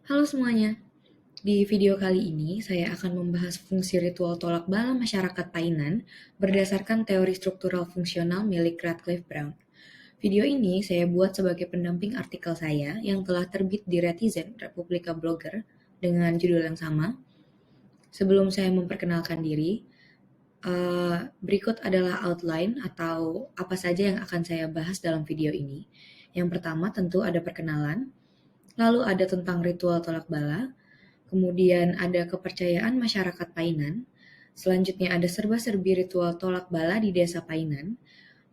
Halo semuanya, di video kali ini saya akan membahas fungsi ritual tolak bala masyarakat Painan berdasarkan teori struktural fungsional milik Radcliffe Brown. Video ini saya buat sebagai pendamping artikel saya yang telah terbit di Retizen Republika Blogger dengan judul yang sama. Sebelum saya memperkenalkan diri, berikut adalah outline atau apa saja yang akan saya bahas dalam video ini. Yang pertama tentu ada perkenalan, lalu ada tentang ritual tolak bala, kemudian ada kepercayaan masyarakat Painan, selanjutnya ada serba-serbi ritual tolak bala di desa Painan,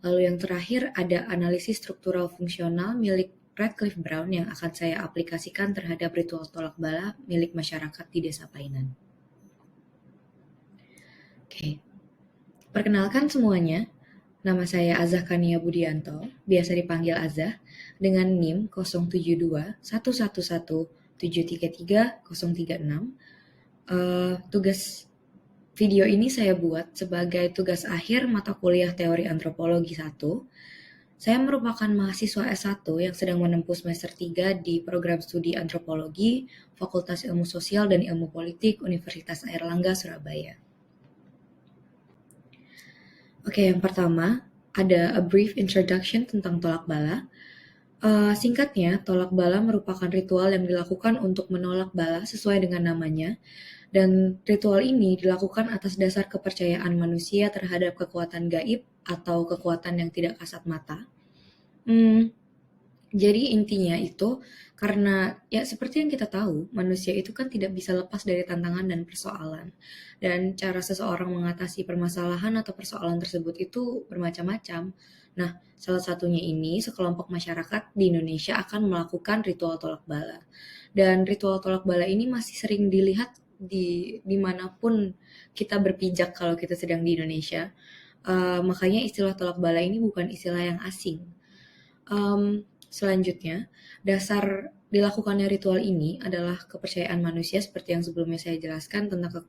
lalu yang terakhir ada analisis struktural fungsional milik Radcliffe Brown yang akan saya aplikasikan terhadap ritual tolak bala milik masyarakat di desa Painan. Oke, perkenalkan semuanya, nama saya Azah Kania Budianto, biasa dipanggil Azah, dengan NIM 0721117333036. Tugas video ini saya buat sebagai tugas akhir mata kuliah Teori Antropologi 1. Saya merupakan mahasiswa S1 yang sedang menempuh semester 3 di program studi Antropologi, Fakultas Ilmu Sosial dan Ilmu Politik Universitas Airlangga, Surabaya. Oke, yang pertama ada a brief introduction tentang tolak bala. Singkatnya, tolak bala merupakan ritual yang dilakukan untuk menolak bala sesuai dengan namanya, dan ritual ini dilakukan atas dasar kepercayaan manusia terhadap kekuatan gaib atau kekuatan yang tidak kasat mata. Jadi intinya itu karena ya seperti yang kita tahu, manusia itu kan tidak bisa lepas dari tantangan dan persoalan. Dan cara seseorang mengatasi permasalahan atau persoalan tersebut itu bermacam-macam. Nah, salah satunya ini sekelompok masyarakat di Indonesia akan melakukan ritual tolak bala. Dan ritual tolak bala ini masih sering dilihat di dimanapun kita berpijak kalau kita sedang di Indonesia. Makanya istilah tolak bala ini bukan istilah yang asing. Selanjutnya, dasar dilakukannya ritual ini adalah kepercayaan manusia seperti yang sebelumnya saya jelaskan tentang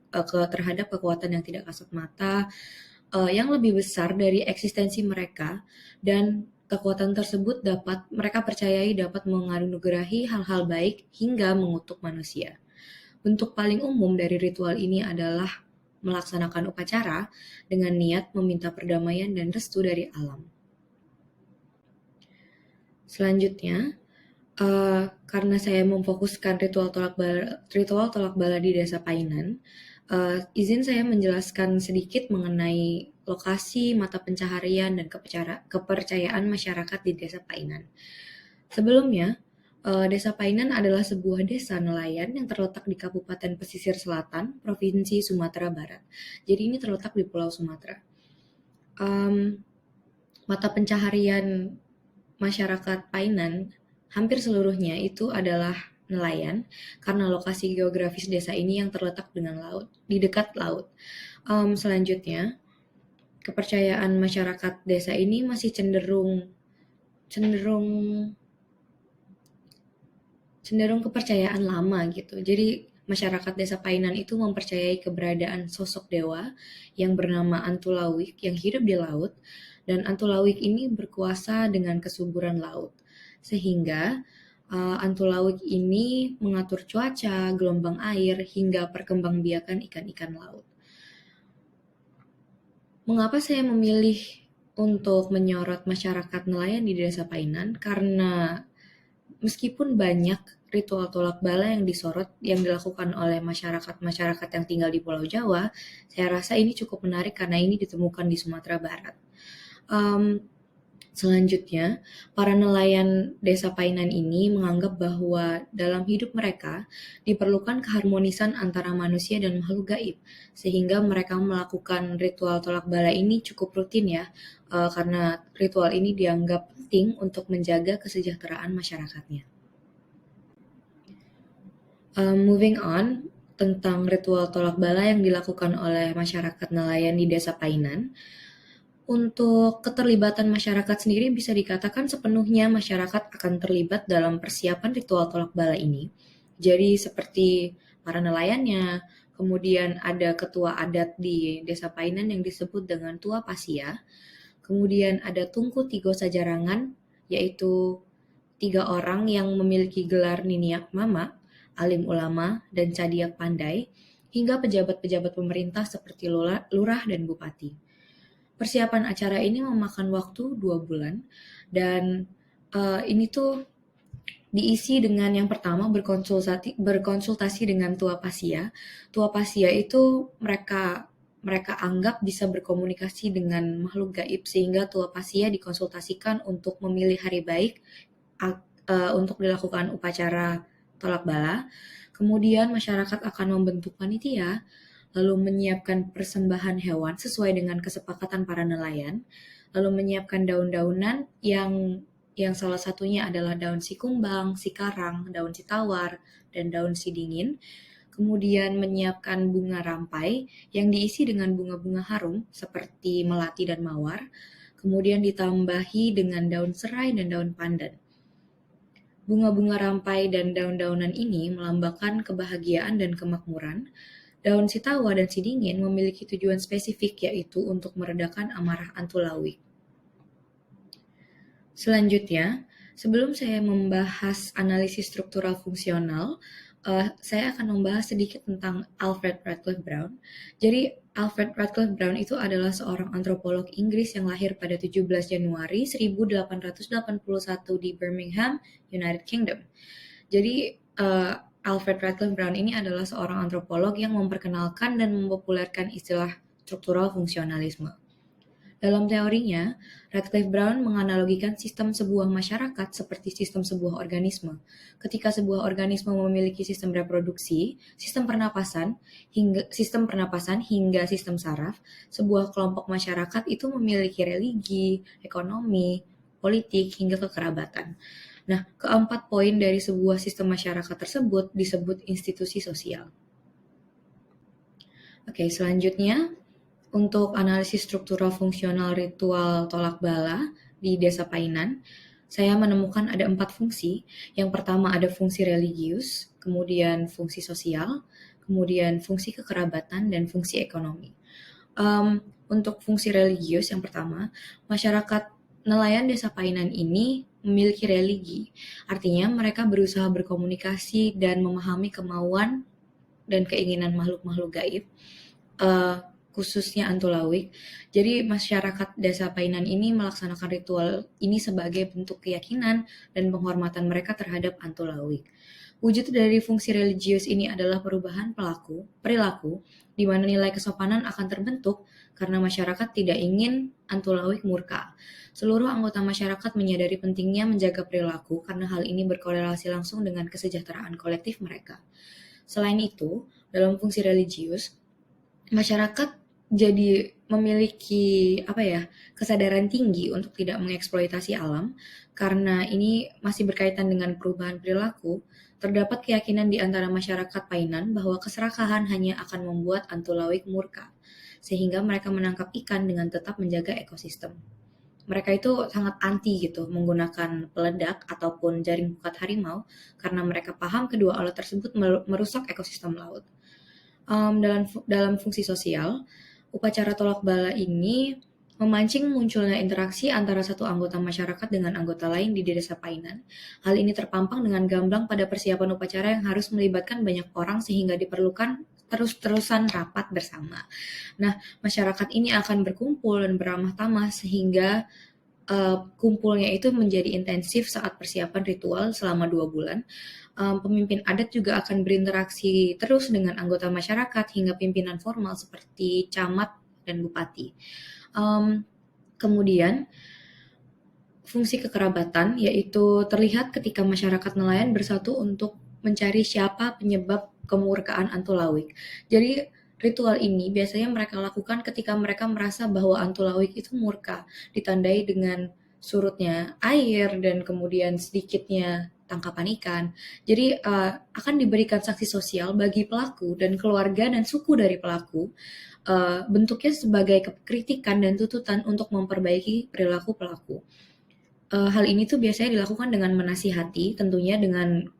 terhadap kekuatan yang tidak kasat mata, yang lebih besar dari eksistensi mereka, dan kekuatan tersebut mereka percayai dapat menganugerahi hal-hal baik hingga mengutuk manusia. Bentuk paling umum dari ritual ini adalah melaksanakan upacara dengan niat meminta perdamaian dan restu dari alam. Selanjutnya, karena saya memfokuskan ritual tolak bala di desa Painan, izin saya menjelaskan sedikit mengenai lokasi, mata pencaharian, dan kepercayaan masyarakat di desa Painan. Sebelumnya, desa Painan adalah sebuah desa nelayan yang terletak di Kabupaten Pesisir Selatan, Provinsi Sumatera Barat. Jadi ini terletak di Pulau Sumatera. Mata pencaharian masyarakat Painan hampir seluruhnya itu adalah nelayan karena lokasi geografis desa ini yang terletak di dekat laut. Selanjutnya, kepercayaan masyarakat desa ini masih cenderung kepercayaan lama gitu. Jadi masyarakat desa Painan itu mempercayai keberadaan sosok dewa yang bernama Antulawik yang hidup di laut, dan Antulawik ini berkuasa dengan kesuburan laut. Sehingga Antulawik ini mengatur cuaca, gelombang air, hingga perkembangbiakan ikan-ikan laut. Mengapa saya memilih untuk menyorot masyarakat nelayan di desa Painan? Karena meskipun banyak ritual tolak bala yang dilakukan oleh masyarakat yang tinggal di Pulau Jawa, saya rasa ini cukup menarik karena ini ditemukan di Sumatera Barat. Selanjutnya, para nelayan desa Painan ini menganggap bahwa dalam hidup mereka diperlukan keharmonisan antara manusia dan makhluk gaib, sehingga mereka melakukan ritual tolak bala ini cukup rutin ya, karena ritual ini dianggap penting untuk menjaga kesejahteraan masyarakatnya. Moving on, tentang ritual tolak bala yang dilakukan oleh masyarakat nelayan di desa Painan. Untuk keterlibatan masyarakat sendiri bisa dikatakan sepenuhnya masyarakat akan terlibat dalam persiapan ritual tolak bala ini. Jadi seperti para nelayannya, kemudian ada ketua adat di desa Painan yang disebut dengan Tua Pasia, kemudian ada Tungku Tigo Sajarangan, yaitu 3 orang yang memiliki gelar Niniak Mama, alim ulama, dan cadiak pandai, hingga pejabat-pejabat pemerintah seperti lurah dan bupati. Persiapan acara ini memakan waktu 2 bulan, dan ini tuh diisi dengan yang pertama berkonsultasi dengan tua pasia. Tua pasia itu mereka anggap bisa berkomunikasi dengan makhluk gaib, sehingga tua pasia dikonsultasikan untuk memilih hari baik untuk dilakukan upacara tolak bala. Kemudian masyarakat akan membentuk panitia, lalu menyiapkan persembahan hewan sesuai dengan kesepakatan para nelayan, lalu menyiapkan daun-daunan yang salah satunya adalah daun sikumbang, sikarang, daun sitawar, dan daun sidingin. Kemudian menyiapkan bunga rampai yang diisi dengan bunga-bunga harum seperti melati dan mawar. Kemudian ditambahi dengan daun serai dan daun pandan. Bunga-bunga rampai dan daun-daunan ini melambangkan kebahagiaan dan kemakmuran. Daun sitawa dan sidingin memiliki tujuan spesifik, yaitu untuk meredakan amarah Antulawik. Selanjutnya, sebelum saya membahas analisis struktural fungsional, saya akan membahas sedikit tentang Alfred Radcliffe Brown. Jadi, Alfred Radcliffe Brown itu adalah seorang antropolog Inggris yang lahir pada 17 Januari 1881 di Birmingham, United Kingdom. Jadi, Alfred Radcliffe Brown ini adalah seorang antropolog yang memperkenalkan dan mempopulerkan istilah struktural fungsionalisme. Dalam teorinya, Radcliffe Brown menganalogikan sistem sebuah masyarakat seperti sistem sebuah organisme. Ketika sebuah organisme memiliki sistem reproduksi, sistem pernapasan hingga sistem saraf, sebuah kelompok masyarakat itu memiliki religi, ekonomi, politik, hingga kekerabatan. Nah, keempat poin dari sebuah sistem masyarakat tersebut disebut institusi sosial. Oke, selanjutnya untuk analisis struktural fungsional ritual tolak bala di Desa Painan, saya menemukan ada 4 fungsi. Yang pertama ada fungsi religius, kemudian fungsi sosial, kemudian fungsi kekerabatan, dan fungsi ekonomi. Untuk fungsi religius yang pertama, masyarakat nelayan Desa Painan ini memiliki religi. Artinya mereka berusaha berkomunikasi dan memahami kemauan dan keinginan makhluk-makhluk gaib, khususnya Antulawik. Jadi masyarakat Desa Painan ini melaksanakan ritual ini sebagai bentuk keyakinan dan penghormatan mereka terhadap Antulawik. Wujud dari fungsi religius ini adalah perubahan perilaku, di mana nilai kesopanan akan terbentuk karena masyarakat tidak ingin Antulawik murka. Seluruh anggota masyarakat menyadari pentingnya menjaga perilaku karena hal ini berkorelasi langsung dengan kesejahteraan kolektif mereka. Selain itu, dalam fungsi religius, masyarakat jadi memiliki kesadaran tinggi untuk tidak mengeksploitasi alam. Karena ini masih berkaitan dengan perubahan perilaku, terdapat keyakinan di antara masyarakat Painan bahwa keserakahan hanya akan membuat Antulawik murka, sehingga mereka menangkap ikan dengan tetap menjaga ekosistem. Mereka itu sangat anti gitu menggunakan peledak ataupun jaring pukat harimau karena mereka paham kedua alat tersebut merusak ekosistem laut. Dalam fungsi sosial, upacara tolak bala ini memancing munculnya interaksi antara satu anggota masyarakat dengan anggota lain di Desa Painan. Hal ini terpampang dengan gamblang pada persiapan upacara yang harus melibatkan banyak orang sehingga diperlukan terus-terusan rapat bersama. Nah, masyarakat ini akan berkumpul dan beramah tamah sehingga kumpulnya itu menjadi intensif saat persiapan ritual selama 2 bulan. Pemimpin adat juga akan berinteraksi terus dengan anggota masyarakat hingga pimpinan formal seperti camat dan bupati. Kemudian, fungsi kekerabatan yaitu terlihat ketika masyarakat nelayan bersatu untuk mencari siapa penyebab kemurkaan Antulawik. Jadi, ritual ini biasanya mereka lakukan ketika mereka merasa bahwa Antulawik itu murka, ditandai dengan surutnya air dan kemudian sedikitnya tangkapan ikan. Jadi akan diberikan sanksi sosial bagi pelaku dan keluarga dan suku dari pelaku. Bentuknya sebagai kritikan dan tuntutan untuk memperbaiki perilaku pelaku. Hal ini tuh biasanya dilakukan dengan menasihati, tentunya dengan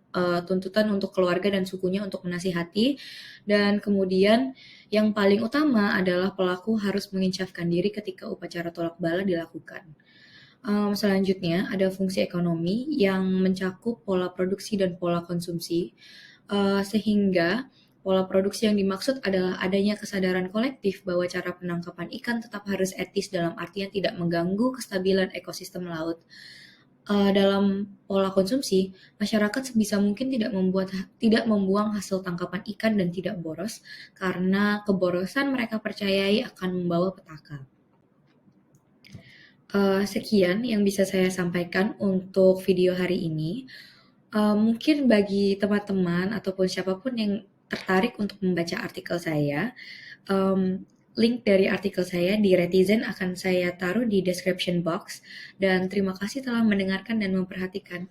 tuntutan untuk keluarga dan sukunya untuk menasihati, dan kemudian yang paling utama adalah pelaku harus menginsafkan diri ketika upacara tolak bala dilakukan. Selanjutnya ada fungsi ekonomi yang mencakup pola produksi dan pola konsumsi. sehingga pola produksi yang dimaksud adalah adanya kesadaran kolektif bahwa cara penangkapan ikan tetap harus etis dalam artian tidak mengganggu kestabilan ekosistem laut. Dalam pola konsumsi, masyarakat sebisa mungkin tidak membuang hasil tangkapan ikan dan tidak boros, karena keborosan mereka percayai akan membawa petaka. Sekian yang bisa saya sampaikan untuk video hari ini. Mungkin bagi teman-teman ataupun siapapun yang tertarik untuk membaca artikel saya, link dari artikel saya di Retizen akan saya taruh di description box. Dan terima kasih telah mendengarkan dan memperhatikan.